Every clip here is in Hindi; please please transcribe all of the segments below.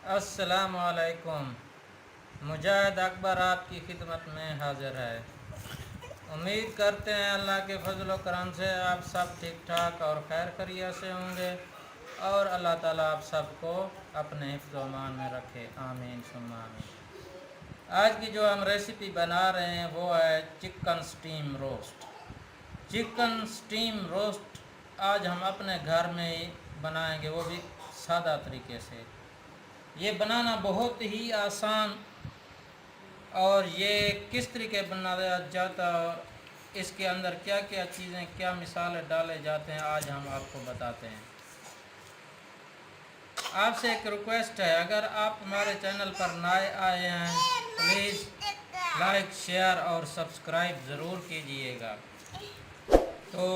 अस्सलामु अलैकुम। मुजाहिद अकबर आपकी खिदमत में हाज़िर है। उम्मीद करते हैं अल्लाह के फजल व करम से आप सब ठीक ठाक और खैर खैरियत से होंगे और अल्लाह ताला आप सबको अपने हिफ्ज़ व अमान में रखे, आमीन सुम्मा आमीन। आज की जो हम रेसिपी बना रहे हैं वो है chicken steam roast. Chicken steam roast आज हम अपने घर में ही बनाएंगे, वो भी सादा तरीके से। ये बनाना बहुत ही आसान और ये किस तरीके बनाया जाता है और इसके अंदर क्या क्या चीज़ें, क्या मिसाले डाले जाते हैं, आज हम आपको बताते हैं। आपसे एक रिक्वेस्ट है, अगर आप हमारे चैनल पर नए आए हैं प्लीज़ लाइक शेयर और सब्सक्राइब ज़रूर कीजिएगा। तो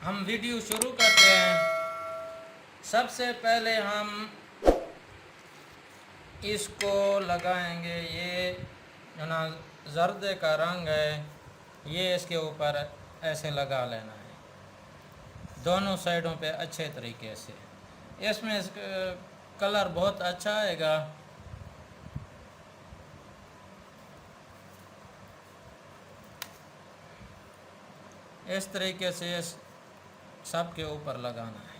हम वीडियो शुरू करते हैं। सबसे पहले हम इसको लगाएंगे, ये जो ना जर्द का रंग है ये इसके ऊपर ऐसे लगा लेना है दोनों साइडों पे अच्छे तरीके से। इसमें कलर बहुत अच्छा आएगा। इस तरीके से सब के ऊपर लगाना है।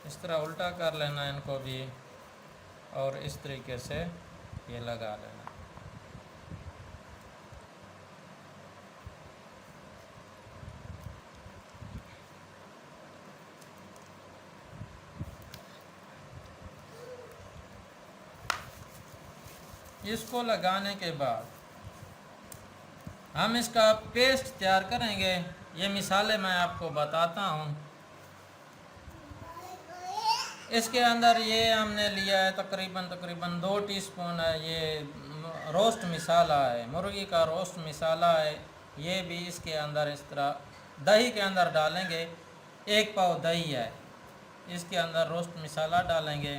इस तरह उल्टा कर लेना है इनको भी और इस तरीके से ये लगा लेना। इसको लगाने के बाद हम इसका पेस्ट तैयार करेंगे। ये मिसालें मैं आपको बताता हूँ। इसके अंदर ये हमने लिया है तकरीबन 2 टीस्पून है, ये रोस्ट मिसाला है, मुर्गी का रोस्ट मिसाला है। ये भी इसके अंदर इस तरह दही के अंदर डालेंगे। 1 पाव दही है, इसके अंदर रोस्ट मिसाला डालेंगे।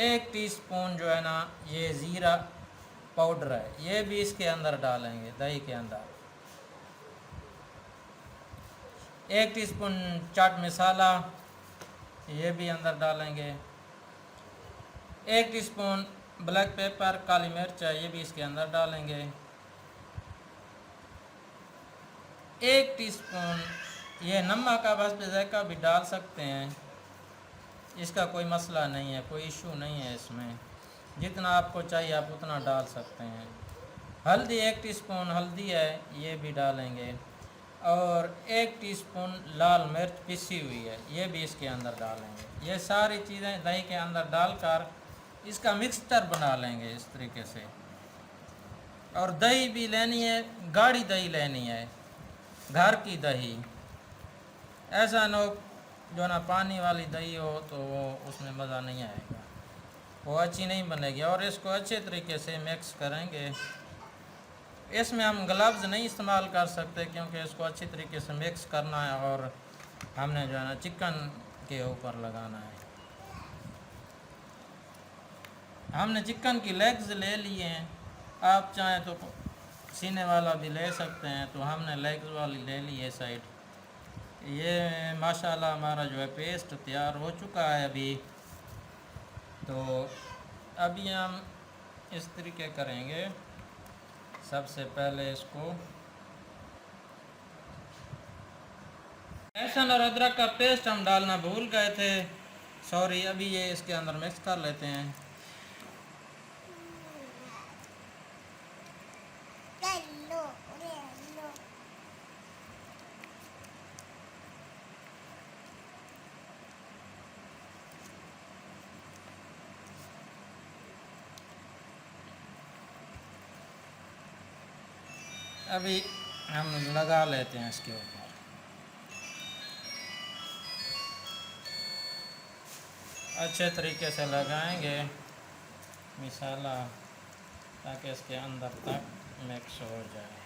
1 टीस्पून जो है ना ये ज़ीरा पाउडर है, ये भी इसके अंदर डालेंगे दही के अंदर। 1 टीस्पून चाट मसाला ये भी अंदर डालेंगे। 1 टीस्पून ब्लैक पेपर काली मिर्च है, ये भी इसके अंदर डालेंगे। 1 टीस्पून ये नमक का बस जायका भी डाल सकते हैं, इसका कोई मसला नहीं है, कोई इशू नहीं है इसमें। जितना आपको चाहिए आप उतना डाल सकते हैं। हल्दी 1 टीस्पून हल्दी है, ये भी डालेंगे। और 1 टीस्पून लाल मिर्च पिसी हुई है, ये भी इसके अंदर डालेंगे। ये सारी चीज़ें दही के अंदर डालकर इसका मिक्सचर बना लेंगे इस तरीके से। और दही भी लेनी है, गाढ़ी दही लेनी है, घर की दही। ऐसा न हो जो ना पानी वाली दही हो तो वो उसमें मज़ा नहीं आएगा, वो अच्छी नहीं बनेगी। और इसको अच्छे तरीके से मिक्स करेंगे। इसमें हम ग्लव्स नहीं इस्तेमाल कर सकते क्योंकि इसको अच्छी तरीके से मिक्स करना है और हमने जो है ना चिकन के ऊपर लगाना है। हमने चिकन की लेग्स ले लिए हैं, आप चाहें तो सीने वाला भी ले सकते हैं, तो हमने लेग्स वाली ले ली है साइड। ये माशाल्लाह हमारा जो है पेस्ट तैयार हो चुका है अभी। तो अभी हम इस तरीके करेंगे। सबसे पहले इसको लहसुन और अदरक का पेस्ट हम डालना भूल गए थे, सॉरी। अभी ये इसके अंदर मिक्स कर लेते हैं। अभी हम लगा लेते हैं इसके ऊपर। अच्छे तरीके से लगाएंगे मिसाला ताकि इसके अंदर तक मिक्स हो जाए।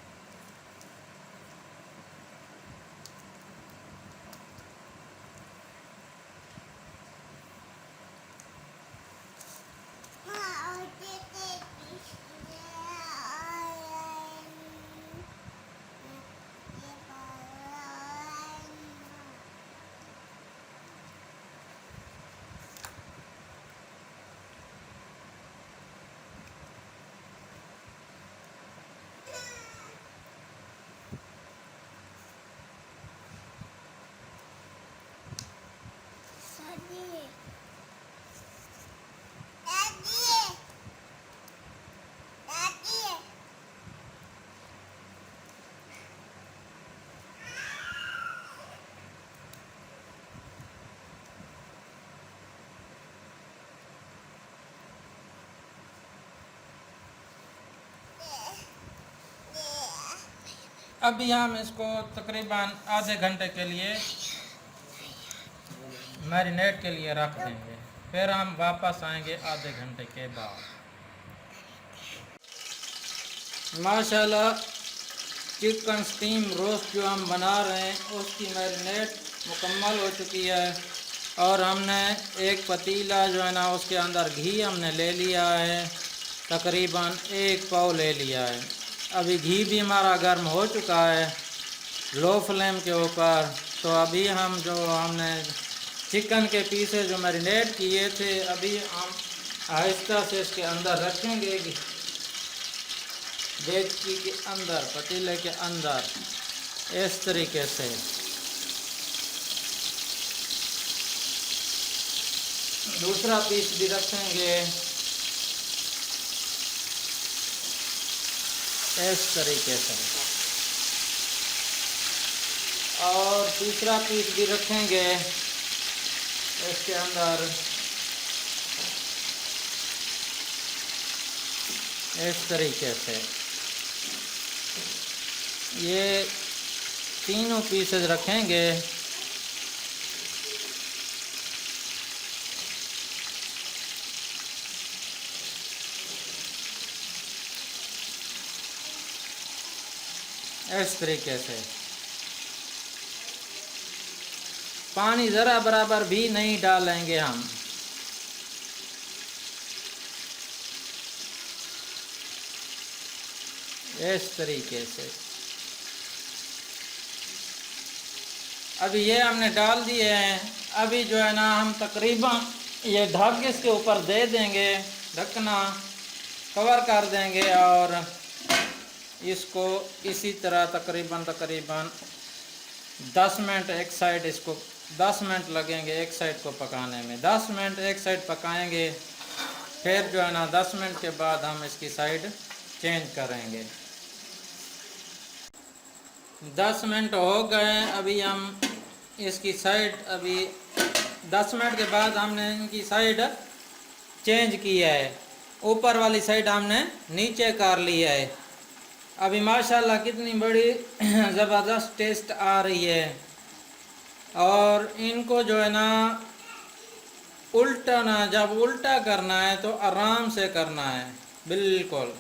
अभी हम इसको तकरीबन आधे घंटे के लिए मैरिनेट के लिए रख देंगे, फिर हम वापस आएंगे आधे घंटे के बाद। माशाल्लाह चिकन स्टीम रोस्ट जो हम बना रहे हैं उसकी मैरिनेट मुकम्मल हो चुकी है, और हमने एक पतीला जो है ना उसके अंदर घी हमने ले लिया है, तकरीबन 1 पाव ले लिया है। अभी घी भी हमारा गर्म हो चुका है लो फ्लेम के ऊपर। तो अभी हम जो हमने चिकन के पीसेस जो मैरिनेट किए थे अभी हम आहिस्ता से इसके अंदर रखेंगे, डेगची के अंदर, पतीले के अंदर, इस तरीके से। दूसरा पीस भी रखेंगे इस तरीके से, और तीसरा पीस भी रखेंगे इसके अंदर इस तरीके से। ये तीनों पीसेस रखेंगे। इस तरीके से पानी ज़रा बराबर भी नहीं डालेंगे हम। इस तरीके से अभी ये हमने डाल दिए हैं। अभी जो है ना हम तकरीबन ये ढक इसके ऊपर दे देंगे, ढकना कवर कर देंगे, और इसको इसी तरह तकरीबन 10 मिनट एक साइड, इसको 10 मिनट लगेंगे एक साइड को पकाने में। 10 मिनट एक साइड पकाएंगे, फिर जो है ना 10 मिनट के बाद हम इसकी साइड चेंज करेंगे। 10 मिनट हो गए, अभी हम इसकी साइड, अभी 10 मिनट के बाद हमने इनकी साइड चेंज किया है, ऊपर वाली साइड हमने नीचे कर लिया है। अभी माशाल्लाह कितनी बड़ी ज़बरदस्त टेस्ट आ रही है। और इनको जो है ना उल्टा ना, जब उल्टा करना है तो आराम से करना है बिल्कुल।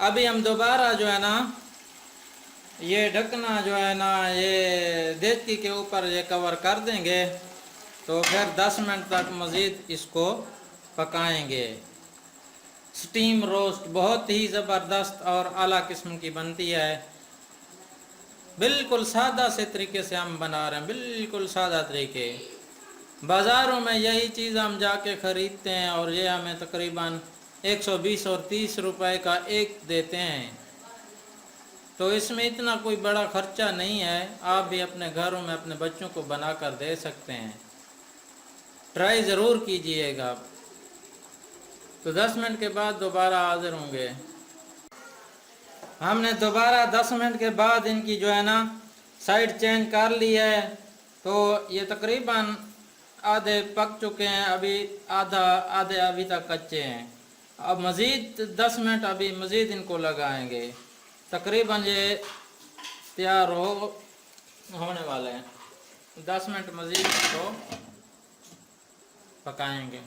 अभी हम दोबारा जो है ना ये ढकना जो है ना ये देचकी के ऊपर ये कवर कर देंगे, तो फिर 10 मिनट तक मज़ीद इसको पकाएंगे। स्टीम रोस्ट बहुत ही ज़बरदस्त और आला किस्म की बनती है। बिल्कुल सादा से तरीके से हम बना रहे हैं, बिल्कुल सादा तरीके। बाज़ारों में यही चीज़ हम जाके ख़रीदते हैं और ये हमें तकरीबन 120 और 30 रुपए का एक देते हैं। तो इसमें इतना कोई बड़ा ख़र्चा नहीं है, आप भी अपने घरों में अपने बच्चों को बना कर दे सकते हैं। ट्राई ज़रूर कीजिएगा। तो 10 मिनट के बाद दोबारा हाज़िर होंगे। हमने दोबारा 10 मिनट के बाद इनकी जो है ना साइड चेंज कर ली है, तो ये तकरीबन आधे पक चुके हैं, अभी आधे अभी तक कच्चे हैं। अब मज़ीद 10 मिनट अभी मज़ीद इनको लगाएंगे, तकरीबन ये तैयार होने वाले हैं। 10 मिनट मज़ीद इसको पकाएंगे।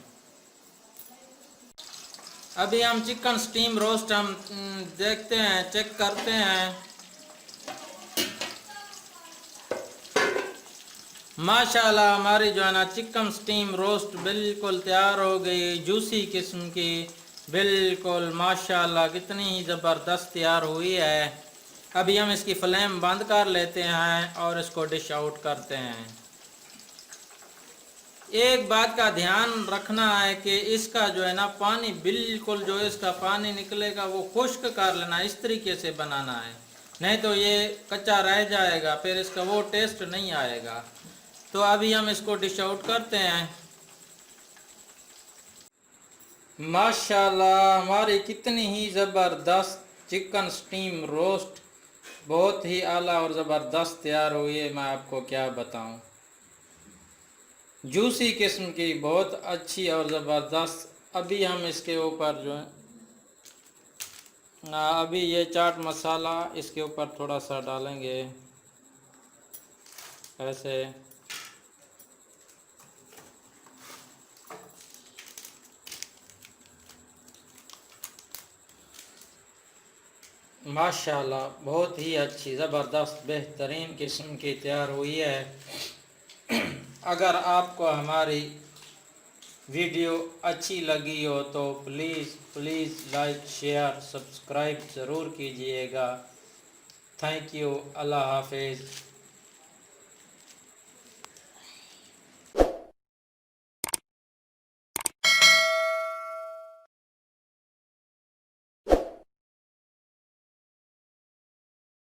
अभी हम चिकन स्टीम रोस्ट हम देखते हैं, चेक करते हैं। माशाल्लाह हमारी जो है ना चिकन स्टीम रोस्ट बिल्कुल तैयार हो गई, जूसी किस्म की, बिल्कुल माशाल्लाह कितनी ही ज़बरदस्त तैयार हुई है। अभी हम इसकी फ्लेम बंद कर लेते हैं और इसको डिश आउट करते हैं। एक बात का ध्यान रखना है कि इसका जो है ना पानी बिल्कुल जो इसका पानी निकलेगा वो खुश्क कर लेना, इस तरीके से बनाना है, नहीं तो ये कच्चा रह जाएगा, फिर इसका वो टेस्ट नहीं आएगा। तो अभी हम इसको डिश आउट करते हैं। माशाल्लाह हमारी कितनी ही ज़बरदस्त चिकन स्टीम रोस्ट बहुत ही आला और ज़बरदस्त तैयार हुई है, मैं आपको क्या बताऊं। जूसी किस्म की, बहुत अच्छी और ज़बरदस्त। अभी हम इसके ऊपर जो है अभी ये चाट मसाला इसके ऊपर थोड़ा सा डालेंगे ऐसे। माशाल्लाह बहुत ही अच्छी ज़बरदस्त बेहतरीन किस्म की तैयार हुई है। अगर आपको हमारी वीडियो अच्छी लगी हो तो प्लीज़ लाइक शेयर सब्सक्राइब ज़रूर कीजिएगा। Thank you. अल्लाह हाफिज़।